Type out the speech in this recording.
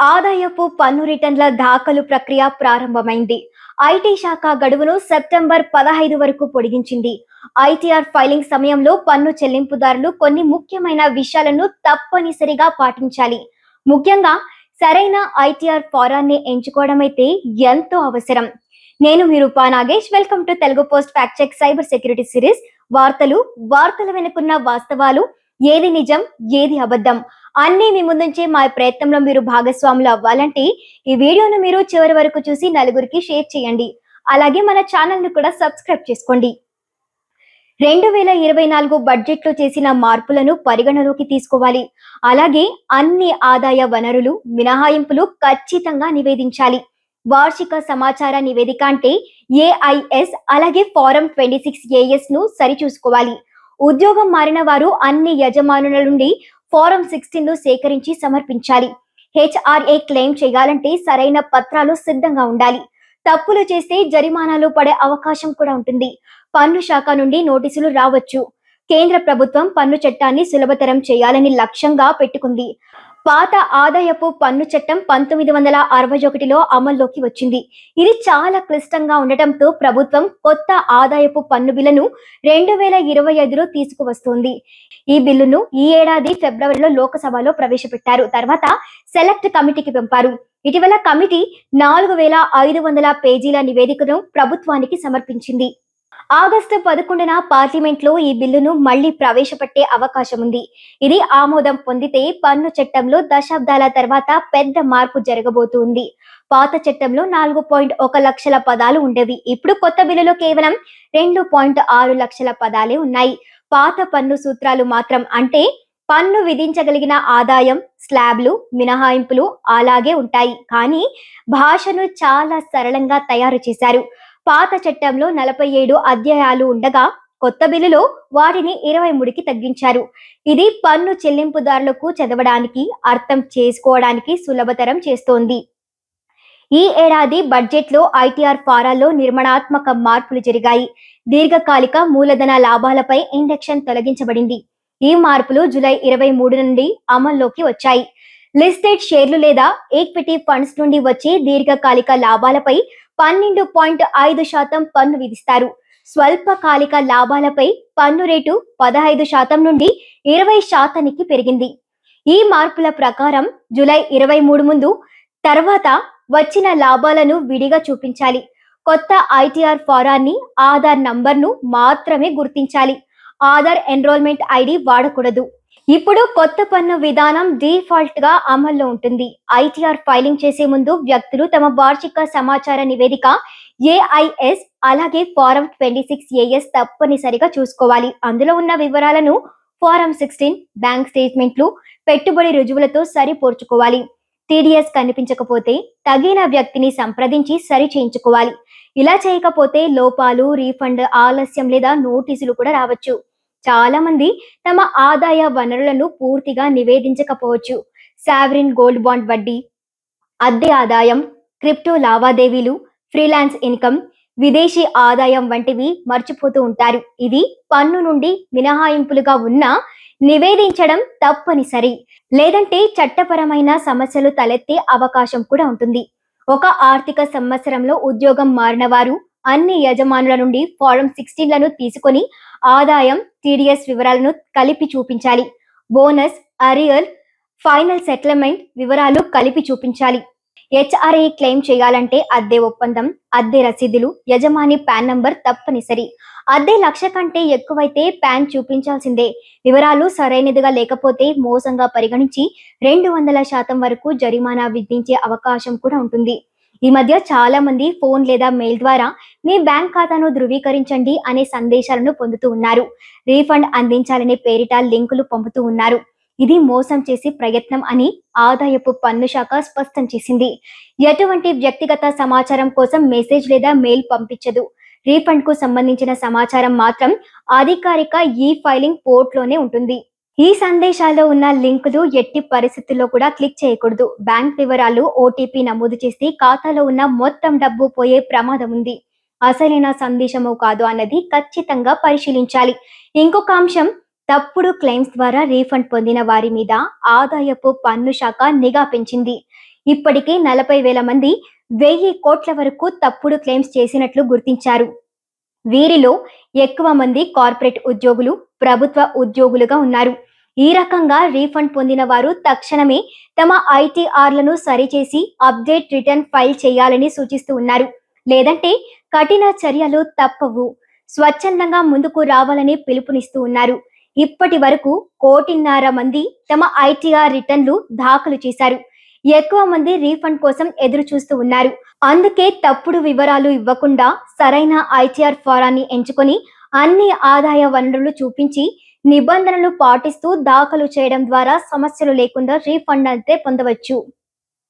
ఆదాయపు పన్ను రిటర్న్ల దాఖలు ప్రక్రియ ప్రారంభమైంది. ఐటీ శాఖ గడువును సెప్టెంబర్ 15 వరకు పొడిగించింది. ఐటీఆర్ ఫైలింగ్ సమయంలో పన్ను చెల్లింపుదారులు కొన్ని ముఖ్యమైన విషయాలను తప్పనిసరిగా పాటించాలి. ముఖ్యంగా సరైన ఐటీఆర్ ఫారాన్ని ఎంచుకోవడమైతే ఎంతో అవసరం. నేను మీ Roopa Nagesh. Welcome to Telugu post fact check cyber security series. వార్తల వెనుకున్న వాస్తవాలు, ఏది నిజం ఏది అబద్ధం అన్నీ మీ ముందుంచే మా ప్రయత్నంలో మీరు భాగస్వాములు అవ్వాలంటే ఈ వీడియోను మీరు చివరి వరకు చూసి నలుగురికి షేర్ చేయండి. అలాగే మన ఛానల్ ను కూడా సబ్స్క్రైబ్ చేసుకోండి. 2024 బడ్జెట్ లో చేసిన మార్పులను పరిగణలోకి తీసుకోవాలి. అలాగే అన్ని ఆదాయ వనరులు, మినహాయింపులు ఖచ్చితంగా నివేదించాలి. వార్షిక సమాచార నివేదిక అంటే ఏఐఎస్, అలాగే ఫారం 26AS ను సరిచూసుకోవాలి. ఉద్యోగం మారిన వారు అన్ని యజమానుల నుండి ఫారం 16 ను సేకరించి సమర్పించాలి. హెచ్ఆర్ఏ క్లెయిమ్ చేయాలంటే సరైన పత్రాలు సిద్ధంగా ఉండాలి. తప్పులు చేస్తే జరిమానాలు పడే అవకాశం కూడా ఉంటుంది. పన్ను శాఖ నుండి నోటీసులు రావచ్చు. కేంద్ర ప్రభుత్వం పన్ను చట్టాన్ని సులభతరం చేయాలని లక్ష్యంగా పెట్టుకుంది. పాత ఆదాయపు పన్ను చట్టం 1961లో అమల్లోకి వచ్చింది. ఇది చాలా క్లిష్టంగా ఉండటంతో ప్రభుత్వం కొత్త ఆదాయపు పన్ను బిల్లును 2025లో తీసుకువస్తోంది. ఈ బిల్లును ఈ ఏడాది ఫిబ్రవరిలో లోక్సభలో ప్రవేశపెట్టారు. తర్వాత సెలెక్ట్ కమిటీకి పంపారు. ఇటీవల కమిటీ 4500 పేజీల నివేదికను ప్రభుత్వానికి సమర్పించింది. ఆగస్టు 11న పార్లమెంట్ లో ఈ బిల్లును మళ్లీ ప్రవేశపెట్టే అవకాశం ఉంది. ఇది ఆమోదం పొందితే పన్ను చట్టంలో దశాబ్దాల తర్వాత పెద్ద మార్పు జరగబోతుంది. పాత చట్టంలో 4.1 లక్షల పదాలు ఉండేవి. ఇప్పుడు కొత్త బిల్లులో కేవలం 2.6 లక్షల పదాలే ఉన్నాయి. పాత పన్ను సూత్రాలు మాత్రం, అంటే పన్ను విధించగలిగిన ఆదాయం, స్లాబ్లు, మినహాయింపులు అలాగే ఉంటాయి. కానీ భాషను చాలా సరళంగా తయారు చేశారు. పాత చట్టంలో 47 అధ్యాయాలు ఉండగా కొత్త బిల్లులో వాటిని 23కి తగ్గించారు. ఇది పన్ను చెల్లింపుదారులకు చదవడానికి, అర్థం చేసుకోవడానికి సులభతరం చేస్తోంది. ఈ ఏడాది బడ్జెట్లో ఐటీఆర్ ఫారాల్లో నిర్మాణాత్మక మార్పులు జరిగాయి. దీర్ఘకాలిక మూలధన లాభాలపై ఇండెక్షన్ తొలగించబడింది. ఈ మార్పులు జూలై 23 నుండి అమల్లోకి వచ్చాయి. లిస్టెడ్ షేర్లు లేదా ఈక్విటీ ఫండ్స్ నుండి వచ్చే దీర్ఘకాలిక లాభాలపై 12.5% పన్ను విధిస్తారు. స్వల్పకాలిక లాభాలపై పన్ను రేటు 15% నుండి 20%కి పెరిగింది. ఈ మార్పుల ప్రకారం జూలై 23 ముందు తర్వాత వచ్చిన లాభాలను విడిగా చూపించాలి. కొత్త ఐటీఆర్ ఫారాన్ని ఆధార్ నంబర్ను మాత్రమే గుర్తించాలి. ఆధార్ ఎన్రోల్మెంట్ ఐడి వాడకూడదు. ఇప్పుడు కొత్త పన్ను విధానం డిఫాల్ట్ గా అమల్లో ఉంటుంది. ఐటీఆర్ ఫైలింగ్ చేసే ముందు వ్యక్తులు తమ వార్షిక సమాచార నివేదిక ఏఐఎస్, అలాగే ఫారం 26AS తప్పనిసరిగా చూసుకోవాలి. అందులో ఉన్న వివరాలను ఫారం 16, బ్యాంక్ స్టేట్మెంట్లు, పెట్టుబడి రుజువులతో సరిపోర్చుకోవాలి. టీడీఎస్ కనిపించకపోతే తగిన వ్యక్తిని సంప్రదించి సరి చేయించుకోవాలి. ఇలా చేయకపోతే లోపాలు, రీఫండ్ ఆలస్యం లేదా నోటీసులు కూడా రావచ్చు. చాలా మంది తమ ఆదాయ వనరులను పూర్తిగా నివేదించకపోవచ్చు. సావరిన్ గోల్డ్ బాండ్ వడ్డీ, అద్దె ఆదాయం, క్రిప్టో లావాదేవీలు, ఫ్రీలాన్స్ ఇన్కమ్, విదేశీ ఆదాయం వంటివి మర్చిపోతూ ఉంటారు. ఇది పన్ను నుండి మినహాయింపులుగా ఉన్నా నివేదించడం తప్పనిసరి. లేదంటే చట్టపరమైన సమస్యలు తలెత్తే అవకాశం కూడా ఉంటుంది. ఒక ఆర్థిక సంవత్సరంలో ఉద్యోగం మారిన వారు అన్ని యజమానుల నుండి ఫారం 16లను తీసుకొని ఆదాయం, టీడీఎస్ వివరాలను కలిపి చూపించాలి. బోనస్, అరియర్, ఫైనల్ సెటిల్మెంట్ వివరాలు కలిపి చూపించాలి. హెచ్ఆర్ఏ క్లెయిమ్ చేయాలంటే అద్దె ఒప్పందం, అద్దె రసీదులు, యజమాని పాన్ నంబర్ తప్పనిసరి. అద్దె 1,00,000 కంటే ఎక్కువైతే పాన్ చూపించాల్సిందే. వివరాలు సరైనదిగా లేకపోతే మోసంగా పరిగణించి 200% వరకు జరిమానా విధించే అవకాశం కూడా ఉంటుంది. ఈ మధ్య చాలా మంది ఫోన్ లేదా మెయిల్ ద్వారా మీ బ్యాంక్ ఖాతాను ధృవీకరించండి అనే సందేశాలను పొందుతూ ఉన్నారు. రీఫండ్ అందించాలనే పేరిట లింకులు పంపుతూ ఉన్నారు. ఇది మోసం చేసే ప్రయత్నం అని ఆదాయపు పన్ను శాఖ స్పష్టం చేసింది. ఎటువంటి వ్యక్తిగత సమాచారం కోసం మెసేజ్ లేదా మెయిల్ పంపించదు. రీఫండ్ కు సంబంధించిన సమాచారం మాత్రం అధికారిక ఈ ఫైలింగ్ పోర్ట్లోనే ఉంటుంది. ఈ సందేశాల్లో ఉన్న లింకులు ఎట్టి పరిస్థితుల్లో కూడా క్లిక్ చేయకూడదు. బ్యాంక్ వివరాలు, ఓటీపీ నమోదు చేస్తే ఖాతాలో ఉన్న మొత్తం డబ్బు పోయే ప్రమాదం ఉంది. అసలైన సందేశమో కాదు అన్నది ఖచ్చితంగా పరిశీలించాలి. ఇంకొక అంశం, తప్పుడు క్లెయిమ్స్ ద్వారా రీఫండ్ పొందిన వారి మీద ఆదాయపు పన్ను శాఖ నిఘా పెంచింది. ఇప్పటికే 40,000 మంది 1000 కోట్ల వరకు తప్పుడు క్లెయిమ్స్ చేసినట్లు గుర్తించారు. వీరిలో ఎక్కువ మంది కార్పొరేట్ ఉద్యోగులు, ప్రభుత్వ ఉద్యోగులుగా ఉన్నారు. ఈ రకంగా రీఫండ్ పొందిన వారు తక్షణమే తమ ఐటీఆర్లను సరిచేసి అప్డేట్ రిటర్న్ ఫైల్ చేయాలని సూచిస్తూ ఉన్నారు. లేదంటే కఠిన చర్యలు తప్పవు. స్వచ్ఛందంగా ముందుకు రావాలని పిలుపునిస్తూ ఉన్నారు. ఇప్పటి వరకు 1.5 కోటి మంది తమ ఐటీఆర్ రిటర్న్లు దాఖలు చేశారు. ఎక్కువ మంది రీఫండ్ కోసం ఎదురు చూస్తూ ఉన్నారు. అందుకే తప్పుడు వివరాలు ఇవ్వకుండా సరైన ఐటీఆర్ ఫారాన్ని ఎంచుకొని అన్ని ఆదాయ వనరులు చూపించి నిబంధనలు పాటిస్తూ దాఖలు చేయడం ద్వారా సమస్యలు లేకుండా రీఫండ్ అయితే పొందవచ్చు.